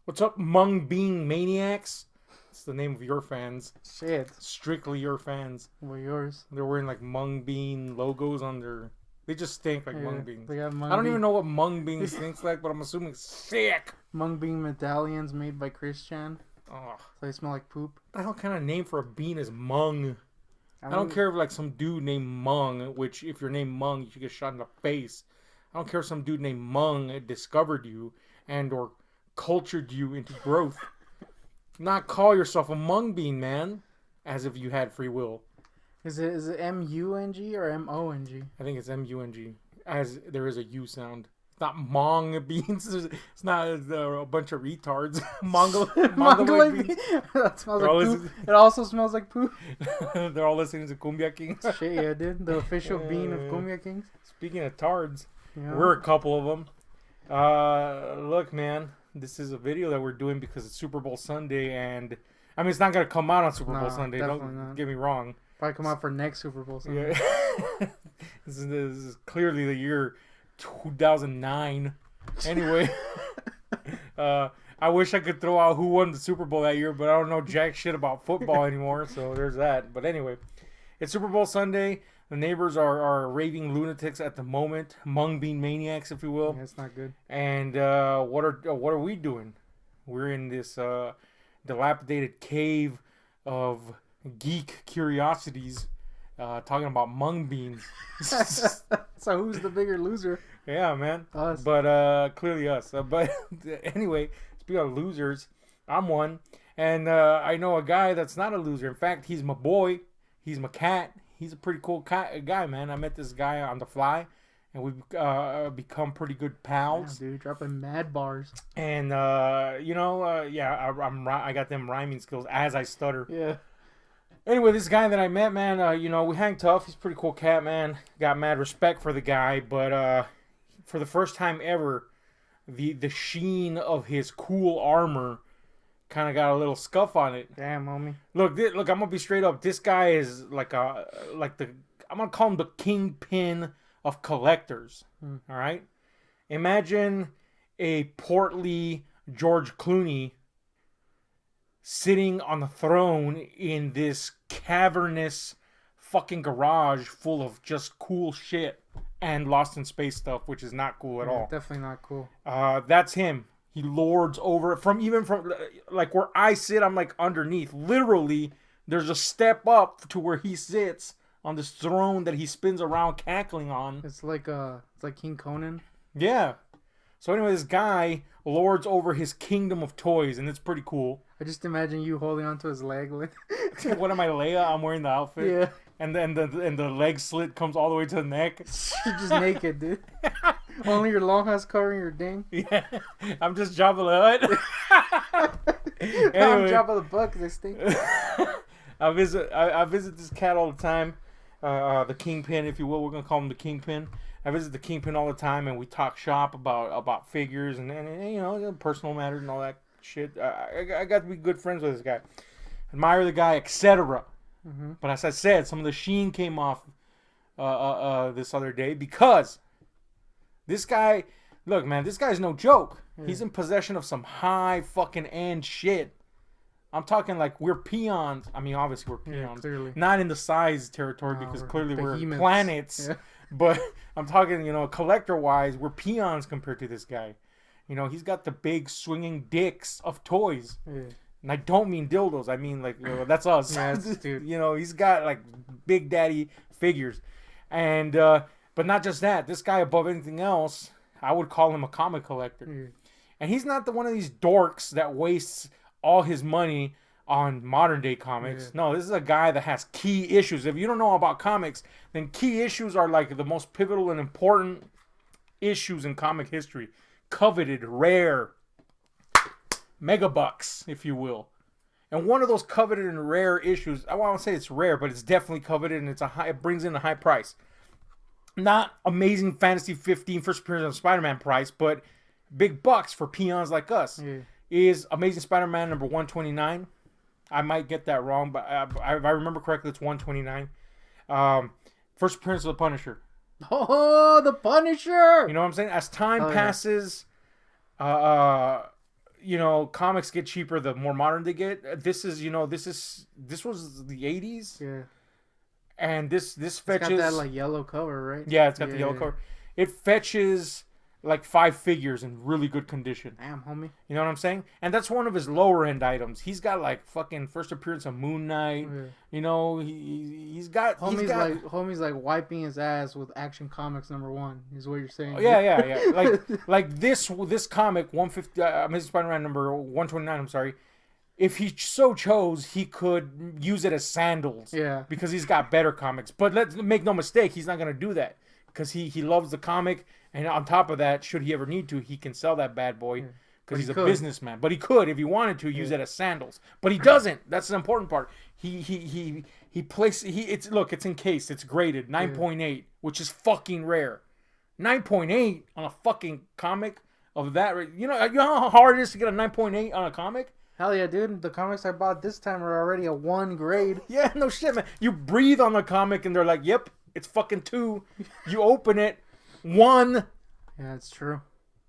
What's up, Mung Maniacs? It's the name of your fans. Shit. Strictly your fans. Well, yours. They're wearing like Mung Bean logos on their... They just stink like mung beans. They got I don't even know what mung beans stinks like, but I'm assuming sick. Mung bean medallions made by Christian. Oh. So they smell like poop. What the hell kind of name for a bean is Mung? I don't care if like some dude named Mung, which if you're named Mung, you should get shot in the face. I don't care if some dude named Mung discovered you and or cultured you into growth. Not call yourself a mung bean, man, as if you had free will. Is it M-U-N-G or M-O-N-G? I think it's M-U-N-G, as there is a U sound. It's not mong beans. It's not a bunch of retards. Mongoloid beans. That smells like poop. It also smells like poop. They're all listening to Cumbia Kings. Shit, yeah, dude. The official bean of Cumbia Kings. Speaking of tards, yeah. We're a couple of them. Look, man, this is a video that we're doing because it's Super Bowl Sunday, and I mean, it's not going to come out on Super Bowl Sunday. Don't get me wrong. Probably come out for next Super Bowl Sunday. Yeah. This is clearly the year 2009. Anyway, I wish I could throw out who won the Super Bowl that year, but I don't know jack shit about football anymore, so there's that. But anyway, it's Super Bowl Sunday. The neighbors are raving lunatics at the moment, mung bean maniacs, if you will. Yeah, it's not good. And what are we doing? We're in this dilapidated cave of geek curiosities, talking about mung beans. So who's the bigger loser? Yeah, man. Us. But clearly us. But anyway, speaking of losers, I'm one, and I know a guy that's not a loser. In fact, he's my boy. He's my cat. He's a pretty cool guy, man. I met this guy on the fly, and we've become pretty good pals. Yeah, dude, dropping mad bars. And yeah, I got them rhyming skills as I stutter. Yeah. Anyway, this guy that I met, man, we hang tough. He's a pretty cool cat, man. Got mad respect for the guy, but for the first time ever, the sheen of his cool armor kind of got a little scuff on it. Damn, homie. Look, I'm gonna be straight up. This guy is I'm gonna call him the Kingpin of collectors. All right, imagine a portly George Clooney sitting on the throne in this cavernous fucking garage full of just cool shit and Lost in Space stuff, which is not cool at all. Definitely not cool. That's him. He lords over it from like where I sit. I'm like underneath. Literally, there's a step up to where he sits on this throne that he spins around, cackling on. It's like King Conan. Yeah. So anyway, this guy lords over his kingdom of toys, and it's pretty cool. I just imagine you holding onto his leg. What am I, Leia? I'm wearing the outfit. Yeah. And then the leg slit comes all the way to the neck. You're just naked, dude. Only your long ass covering your ding. Yeah. I'm just Jabba the Hutt. Anyway. I'm Jabba the Buck because I stink. I visit this cat all the time. The Kingpin, if you will. We're gonna call him the Kingpin. I visit the Kingpin all the time, and we talk shop about figures and personal matters and all that shit. I got to be good friends with this guy, admire the guy, etc. Mm-hmm. But as I said, some of the sheen came off this other day because this guy, look, man, this guy's no joke. Yeah. He's in possession of some high fucking end shit. I'm talking like we're peons. I mean, obviously we're peons. Yeah, clearly. Not in the size territory because clearly behemoths. We're planets. Yeah. But I'm talking, collector-wise, we're peons compared to this guy. He's got the big swinging dicks of toys. Yeah. And I don't mean dildos. I mean, like, that's us. Yeah, dude. He's got, like, big daddy figures. And, but not just that. This guy, above anything else, I would call him a comic collector. Yeah. And he's not one of these dorks that wastes all his money on modern day comics. Yeah. No, this is a guy that has key issues. If you don't know about comics, then key issues are like the most pivotal and important issues in comic history. Coveted, rare, megabucks, if you will. And one of those coveted and rare issues, I won't say it's rare, but it's definitely coveted, and it brings in a high price. Not Amazing Fantasy 15 first appearance of Spider-Man price, but big bucks for peons like us. Yeah. Is Amazing Spider-Man number 129. I might get that wrong, but if I remember correctly, it's 129. First appearance of the Punisher. Oh, the Punisher! You know what I'm saying? As time passes, comics get cheaper the more modern they get. This was the 80s, Yeah. and this It's fetches. got that like yellow cover, right? Yeah, it's got the yellow cover. It fetches like 5 figures in really good condition. Damn, homie. You know what I'm saying? And that's one of his lower end items. He's got like fucking first appearance of Moon Knight. Yeah. You know, he's got Homie's like wiping his ass with Action Comics #1. Is what you're saying? Yeah. Like this comic 150, Amazing Spider-Man number 129. I'm sorry. If he so chose, he could use it as sandals. Yeah. Because he's got better comics. But let's make no mistake, he's not gonna do that because he loves the comic. And on top of that, should he ever need to, he can sell that bad boy because he's a businessman. But he could, if he wanted to, use it as sandals. But he doesn't. That's the important part. He it's encased. It's graded 9.8, which is fucking rare. 9.8 on a fucking comic of that. You know how hard it is to get a 9.8 on a comic? Hell yeah, dude. The comics I bought this time are already a 1 grade. Yeah, no shit, man. You breathe on the comic and they're like, yep, it's fucking 2. You open it. 1. Yeah, it's true.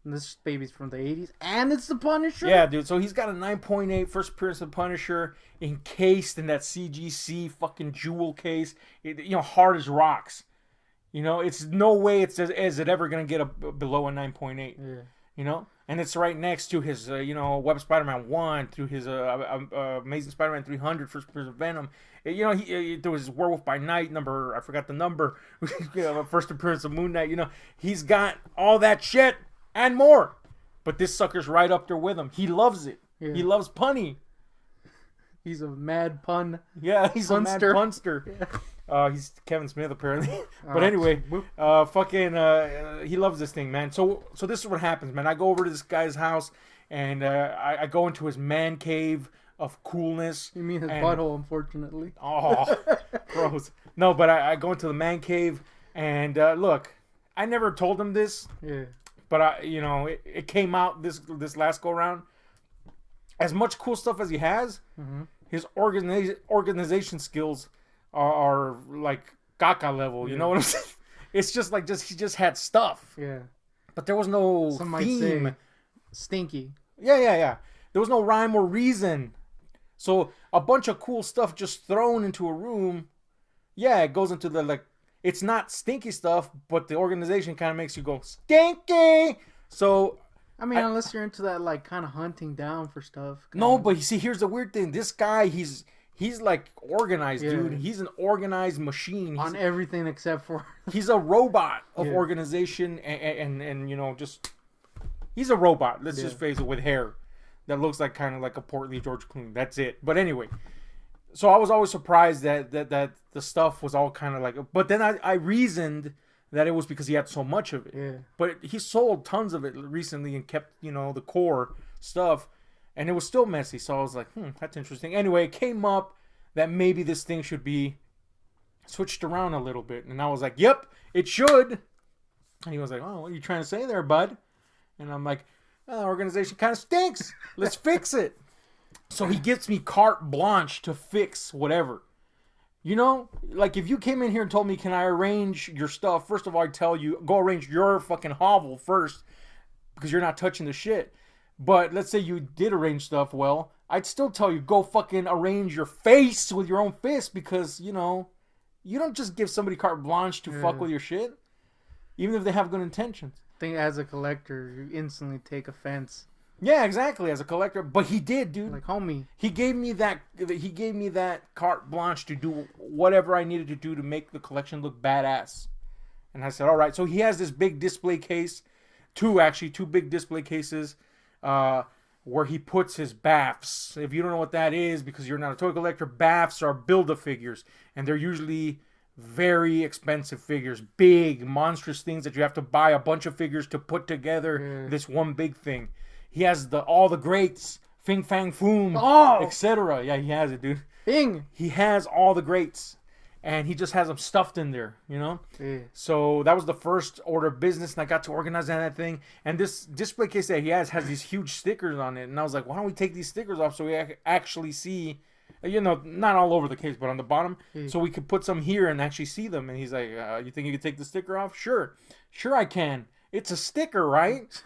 And this baby's from the 80s. And it's the Punisher? Yeah, dude. So he's got a 9.8 first appearance of Punisher encased in that CGC fucking jewel case. Hard as rocks. It's no way is it ever going to get below a 9.8. Yeah. And it's right next to his, Web Spider-Man 1, to his Amazing Spider-Man 300, First Appearance of Venom. There was Werewolf by Night number, I forgot the number, First Appearance of Moon Knight. He's got all that shit and more. But this sucker's right up there with him. He loves it. Yeah. He loves punny. He's a mad pun. Yeah, he's a mad punster. Yeah. He's Kevin Smith apparently. But anyway, he loves this thing, man. So this is what happens, man. I go over to this guy's house and I go into his man cave of coolness. You mean his butthole, unfortunately. Oh, gross. No, but I go into the man cave and look, I never told him this. Yeah. But it came out this last go around. As much cool stuff as he has, his organization skills are like caca level. You know what I'm saying? It's just like he just had stuff. Yeah. But there was no Some theme. might say stinky. Yeah. There was no rhyme or reason. So a bunch of cool stuff just thrown into a room. Yeah, it goes into the it's not stinky stuff, but the organization kind of makes you go stinky. So I mean, unless you're into that kind of hunting down for stuff. No, but you see, here's the weird thing. This guy, he's like organized, dude. He's an organized machine. On everything except for he's a robot of organization and just he's a robot. Let's just face it, with hair that looks like kind of like a portly George Clooney. That's it. But anyway, so I was always surprised that the stuff was all kind of like. But then I reasoned that it was because he had so much of it. Yeah. But he sold tons of it recently and kept the core stuff, and it was still messy. So I was like, that's interesting. Anyway, it came up that maybe this thing should be switched around a little bit, and I was like, yep, it should. And he was like, oh, what are you trying to say there, bud? And I'm like, organization kind of stinks. Let's fix it. So he gives me carte blanche to fix whatever. If you came in here and told me, can I arrange your stuff? First of all, I'd tell you, go arrange your fucking hovel first, because you're not touching the shit. But let's say you did arrange stuff well, I'd still tell you, go fucking arrange your face with your own fist, because, you don't just give somebody carte blanche to fuck with your shit, even if they have good intentions. I think as a collector, you instantly take offense. Yeah, exactly. As a collector, but he did, dude. Like, homie, he gave me that. He gave me that carte blanche to do whatever I needed to do to make the collection look badass. And I said, all right. So he has this big display case, two big display cases, where he puts his baths. If you don't know what that is, because you're not a toy collector, baths are Build-A-Figures, and they're usually very expensive figures, big, monstrous things that you have to buy a bunch of figures to put together this one big thing. He has all the greats, Fing Fang Foom, etc. Yeah, he has it, dude. Bing. He has all the greats, and he just has them stuffed in there, Yeah. So that was the first order of business, and I got to organize that thing. And this display case that he has these huge stickers on it, and I was like, why don't we take these stickers off so we actually see, not all over the case, but on the bottom, so we could put some here and actually see them. And he's like, you think you could take the sticker off? Sure I can. It's a sticker, right?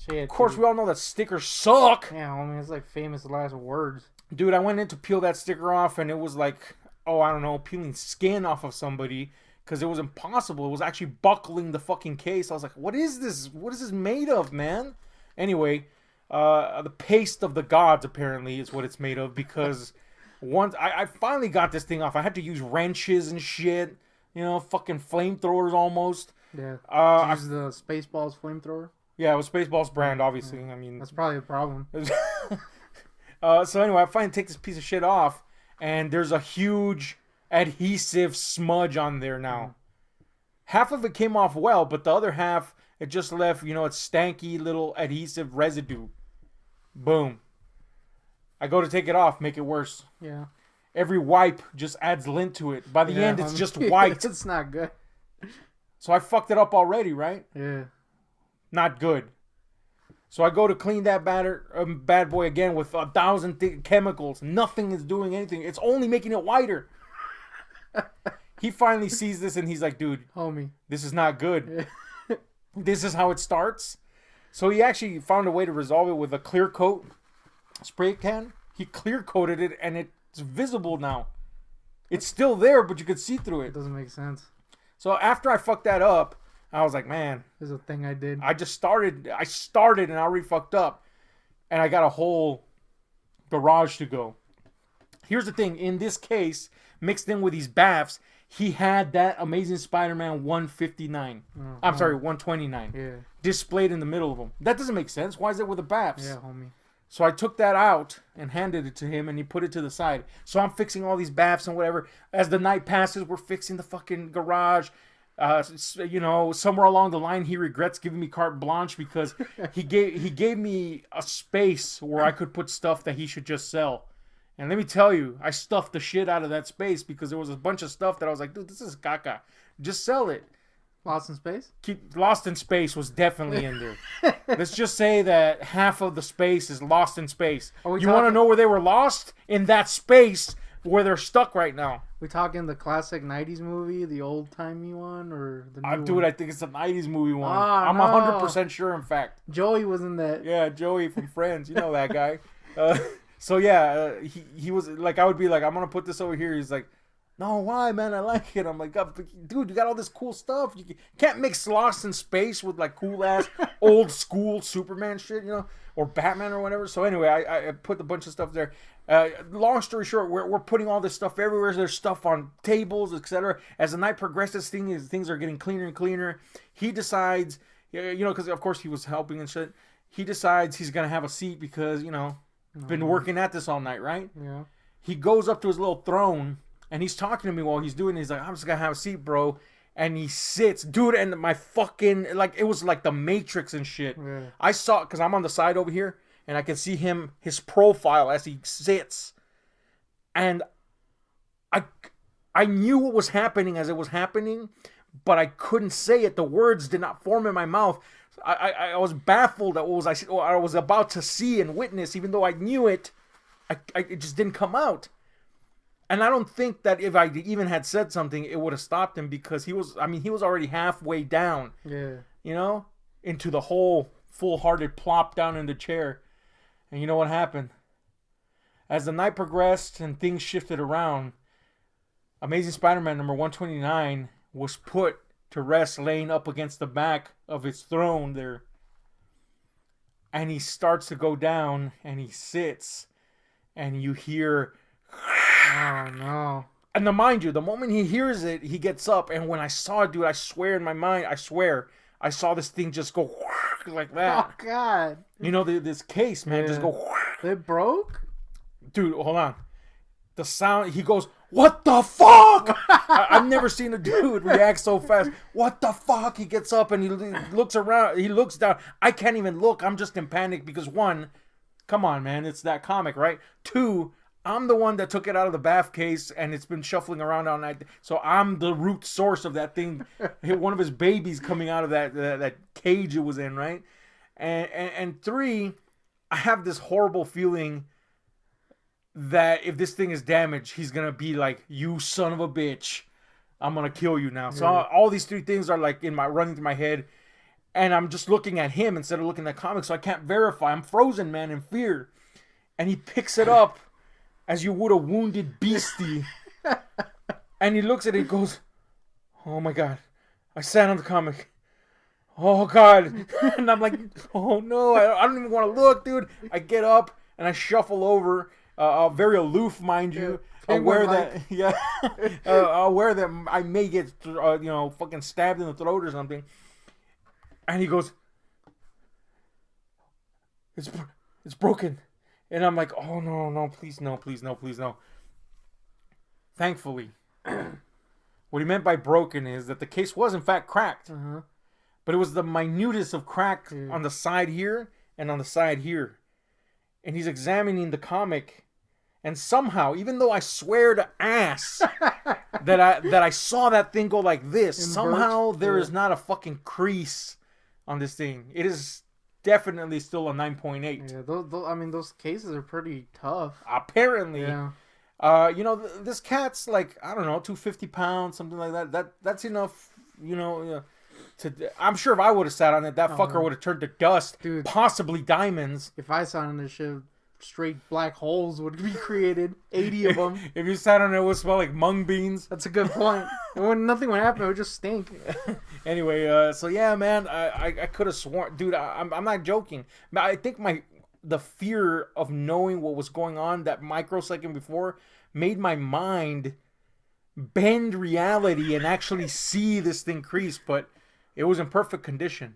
Shit. Of course, dude. we all know that stickers suck. Yeah, homie, it's like famous last words. Dude, I went in to peel that sticker off, and it was like, oh, I don't know, peeling skin off of somebody, because it was impossible. It was actually buckling the fucking case. I was like, what is this? What is this made of, man? Anyway, the paste of the gods, apparently, is what it's made of, because once I finally got this thing off, I had to use wrenches and shit, you know, fucking flamethrowers almost. Yeah. I Use the Spaceballs flamethrower. Yeah, it was Spaceballs brand, obviously. I mean, That's probably a problem. so anyway, I finally take this piece of shit off, and there's a huge adhesive smudge on there now. Half of it came off well, but the other half, it just left, you know, it's stanky little adhesive residue. Boom. I go to take it off, make it worse. Yeah. Every wipe just adds lint to it. By the end, it's homie. just white. It's not good. So I fucked it up already, right? Yeah. Not good. So I go to clean that bad boy again with 1,000 chemicals. Nothing is doing anything. It's only making it whiter. He finally sees this and he's like, dude, Homie. this is not good. This is how it starts. So he actually found a way to resolve it with a clear coat spray can. He clear coated it and it's visible now. It's still there, but you could see through It it. doesn't make sense. So after I fucked that up, I was like, man, There's a thing I did. I started and I already fucked up. And I got a whole garage to go. Here's the thing. In this case, mixed in with these baths, he had that Amazing Spider-Man 159. I'm sorry, 129. Yeah. Displayed in the middle of them. That doesn't make sense. Why is it with the baths? Yeah, homie. So I took that out and handed it to him, and he put it to the side. So I'm fixing all these baths and whatever. As the night passes, we're fixing the fucking garage. You know, somewhere along the line, he regrets giving me carte blanche because he gave me a space where I could put stuff that he should just sell. And let me tell you, I stuffed the shit out of that space because there was a bunch of stuff that I was like, dude, this is caca. Just sell it. Lost in Space? Lost in Space was definitely in there. Let's just say that half of the space is lost in space. You want to know where they were lost? In that space where they're stuck right now. We talking the classic 90s movie, the old-timey one, or the new Dude, one? I think it's a 90s movie one. Oh, I'm no. 100% sure, in fact. Joey was in that. Yeah, Joey from Friends. You know that guy. So yeah, he was like, I would be like, I'm going to put this over here. He's like, no, why, man? I like it. I'm like, dude, you got all this cool stuff. You can't mix Lost in Space with like cool ass old school Superman shit, you know, or Batman or whatever. So anyway, I put a bunch of stuff there. Long story short, we're putting all this stuff everywhere. There's stuff on tables, etc. As the night progresses, things are getting cleaner and cleaner. He decides, you know, because of course he was helping and shit. He decides he's gonna have a seat because, you know, been working at this all night, right? Yeah. He goes up to his little throne and he's talking to me while he's doing it. He's like, I'm just gonna have a seat, bro. And he sits, dude, and my fucking, like, it was like the Matrix and shit. Yeah. I saw, because I'm on the side over here, and I can see his profile as he sits. And I knew what was happening as it was happening, but I couldn't say it. The words did not form in my mouth. I was baffled at what I was about to see and witness, even though I knew it. It just didn't come out. And I don't think that if I even had said something, it would have stopped him because he was already halfway down. Yeah. You know? Into the whole full-hearted plop down in the chair. And you know what happened? As the night progressed and things shifted around, Amazing Spider-Man number 129 was put to rest laying up against the back of his throne there. And he starts to go down and he sits and you hear... Oh, no. And now, mind you, the moment he hears it, he gets up. And when I saw it, dude, I swear in my mind, I saw this thing just go like that. Oh, God. You know, this case, man, just go. It broke? Dude, hold on. The sound, he goes, what the fuck? I've never seen a dude react so fast. What the fuck? He gets up and he looks around. He looks down. I can't even look. I'm just in panic because one, come on, man, it's that comic, right? Two, I'm the one that took it out of the bath case and it's been shuffling around all night. So I'm the root source of that thing. One of his babies coming out of that cage it was in, right? And three, I have this horrible feeling that if this thing is damaged, he's going to be like, you son of a bitch. I'm going to kill you now. So all these three things are like running through my head. And I'm just looking at him instead of looking at the comic, so I can't verify. I'm frozen, man, in fear. And he picks it up as you would a wounded beastie. And he looks at it and goes, oh my God, I sat on the comic. Oh God. And I'm like, oh no, I don't even want to look, dude. I get up and I shuffle over, very aloof, mind you. Aware that, aware that I may get, fucking stabbed in the throat or something. And he goes, it's broken. And I'm like, oh no, please no. Thankfully, what he meant by broken is that the case was in fact cracked. Uh-huh. But it was the minutest of crack on the side here and on the side here. And he's examining the comic. And somehow, even though I swear to ass that I saw that thing go like this, somehow there is not a fucking crease on this thing. It is definitely still a 9.8. Yeah, those cases are pretty tough. Apparently. Yeah. This cat's like, I don't know, 250 pounds, something like that. That's enough, I'm sure if I would have sat on it, that fucker would have turned to dust, dude, possibly diamonds. If I sat on this shit, straight black holes would be created, 80 of them. If you sat on it, it would smell like mung beans. That's a good point. Nothing would happen, it would just stink. Anyway, so yeah, man, I could have sworn, dude, I'm not joking. I think the fear of knowing what was going on that microsecond before made my mind bend reality and actually see this thing crease, but it was in perfect condition.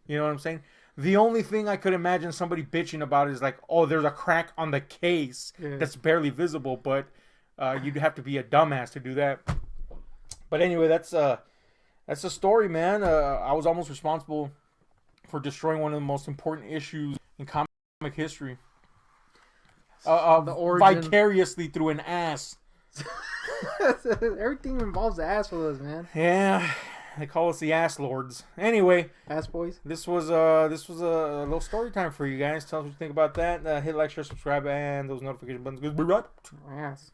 You know what I'm saying? The only thing I could imagine somebody bitching about is like, oh, there's a crack on the case that's barely visible, but you'd have to be a dumbass to do that. But anyway, that's the story, man. I was almost responsible for destroying one of the most important issues in comic history. The origin. Vicariously through an ass. Everything involves ass with us, man. Yeah. They call us the Ass Lords. Anyway, Ass Boys. This was a little story time for you guys. Tell us what you think about that. Hit like, share, subscribe, and those notification buttons. Goodbye. Ass.